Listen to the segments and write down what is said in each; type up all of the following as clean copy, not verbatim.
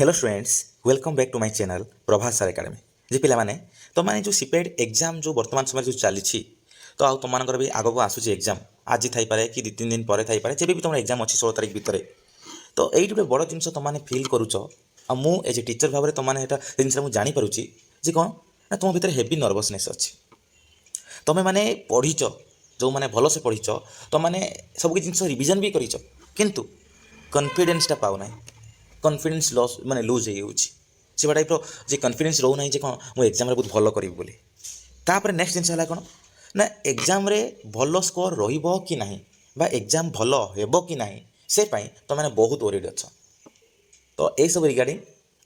Hello students, welcome back to my channel Prabhas sir academy. जे पिला माने तो माने जो सीपेड एग्जाम जो वर्तमान समय जो चली तो आउ तुम भी आगक आसूँ एग्जाम आज थाईपे कि 2-3 दिन पर थाईपे जब भी तुम एग्जाम अच्छी 16 तारीख भितर। तो ये गोटे बड़ जिन तुमने फिल करुच मु एज ए टीचर भाव में तुमने जिन मुझे जापी जे कौन ना तुम भितर हेवी नर्वसनेस अच्छी। तुम्हें माने पढ़ीच जो मैंने भलसे पढ़ीच तुमने सब जिन रिविजन भी कर किंतु कॉन्फिडेंसटा पाऊना, कॉन्फिडेंस लॉस माने लूज हो से टाइप जे कॉन्फिडेंस रोना जे कौन मुझे एग्जाम बहुत भल करी बोली। तापर नेक्स्ट जिन है कौन ना एग्जाम रे भल स्कोर रहिबो कि नहीं बा एग्जाम भल हेबो कि नहीं से पाई तो मैंने बहुत वरीड अच्छा। तो ये सब रिगार्डिंग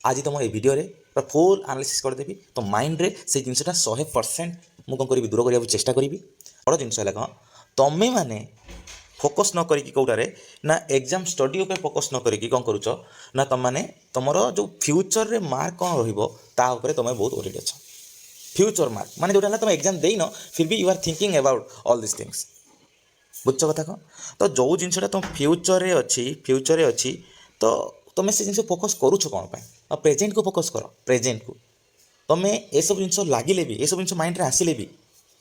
आज तुम ये वीडियो रे फुल एनालिसिस करदेवी तो माइंड रे से जिनटा 100% मुझे कौन करी दूर करने चेष्टा करी। बड़ जिन है कौन तुम्हें माने फोकस न करी कौटारे ना एग्जाम स्टडी उपर फोकस न करी कौन करुच ना तुम मैंने तुमर जो फ्यूचर रे मार्क कौन रोपर तुम बहुत वरीड अच्छा। फ्यूचर मार्क माने जोटा तुम एग्जाम देन फिर भी you are thinking about all this things. बुझ कथा कौन तो जो जिनटा तुम फ्यूचर अच्छी तो तुम से जिन फोकस करुच कौन पाई प्रेजेंट को फोकस कर। प्रेजेंट को तुम्हें ये सब जिन लगे भी ये सब जिन माइंड रे आसिले भी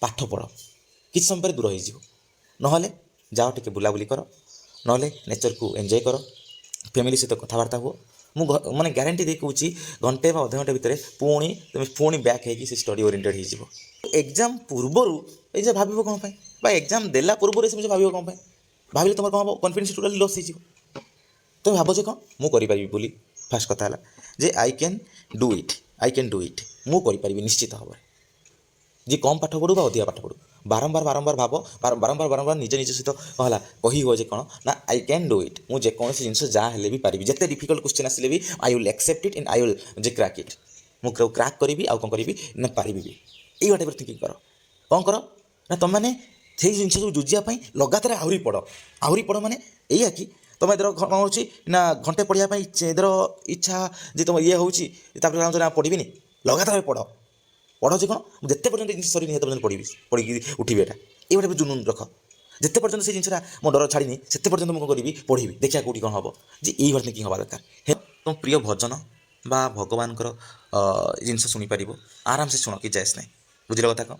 पाठ पढ़ किसी समय दूर हो ना जाओ टे बुलाबुली कर ना नेचर को एंजॉय कर फैमिली सहित कथबार्ता हुआ मुझे माने ग्यारंटी दे कहूँ घंटे अध घंटे भितर पुणी बैक हो स्टडी ओरिएंटेड हो एग्जाम पूर्वर ये भाव कौन बा एग्जाम देला पूर्व से भाव कौन भाविले तुम कौन हम कॉन्फिडेंस टोटाली लॉस हो तुम भाव कौन मुझे बोली फास्ट कथा है जे आई कैन डू इट मुझे निश्चित भाव जी कम पाठ पढ़ू अधिका पाठ पढ़ू बारंबार बारंबार भाव बारंबार बारंबार निज निज सहित कहला कही हो जे कौन ना आई कैन डू इट मुझे जेकोसी जिन जहाँ हेले भी पारि जिते डिफिकल्ट क्वेश्चन आसिले भी I will accept it and I will जे क्रैक इट मुझे क्रैक करी आउ कौन करी ना पारि भी ये टाइप थिंकिंग कर कौन कर ना तुम मैंने से जिन सब जुझापी लगातार आहरी पढ़ माने या कि तुम इधर कौन हो ना घंटे पढ़ाई इधर इच्छा जी तुम ये हूँ पढ़ी लगातार पढ़ जे कौन जिते पर्यटन सर नहीं पर्यटन पढ़ी उठिबी एटा ये गोटे जुनून रख जिते पर्यटन से जिनसा मो डर छाड़ी से पर्यटन मुझे करी पढ़ी देखा कौटी कौन हम जी ये थिंकिंग हवा दरकार। तुम प्रिय भजन बा भगवान जिन शुणिपार आराम से शुण कि जायस ना बुझल कथा कौन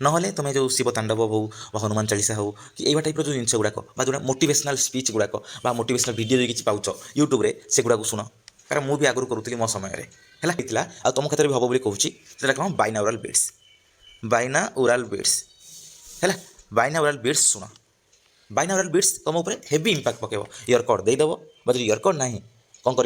ना तुम जो शिव तांडव हो हनुमान चालीसा हो कि ये टाइप जो जिन गुड़ाक जो मोटिवेशनल स्पीच गुड़ाक मोटिवेशनल वीडियो जो किसी पाच यूट्यूब से गुड़ाक शुण कारण मुझे आगुरी करूली मो समय है आ तुम क्षेत्र भी हम बोली कहूँ कौन बाइनाउराल बीट्स है बाइनाउराल बीट्स शुण बाइनाउराल बीट्स तुम उपर हेवी इंपैक्ट पकेब इयर कड देदेव जो इयर कड ना कौन कर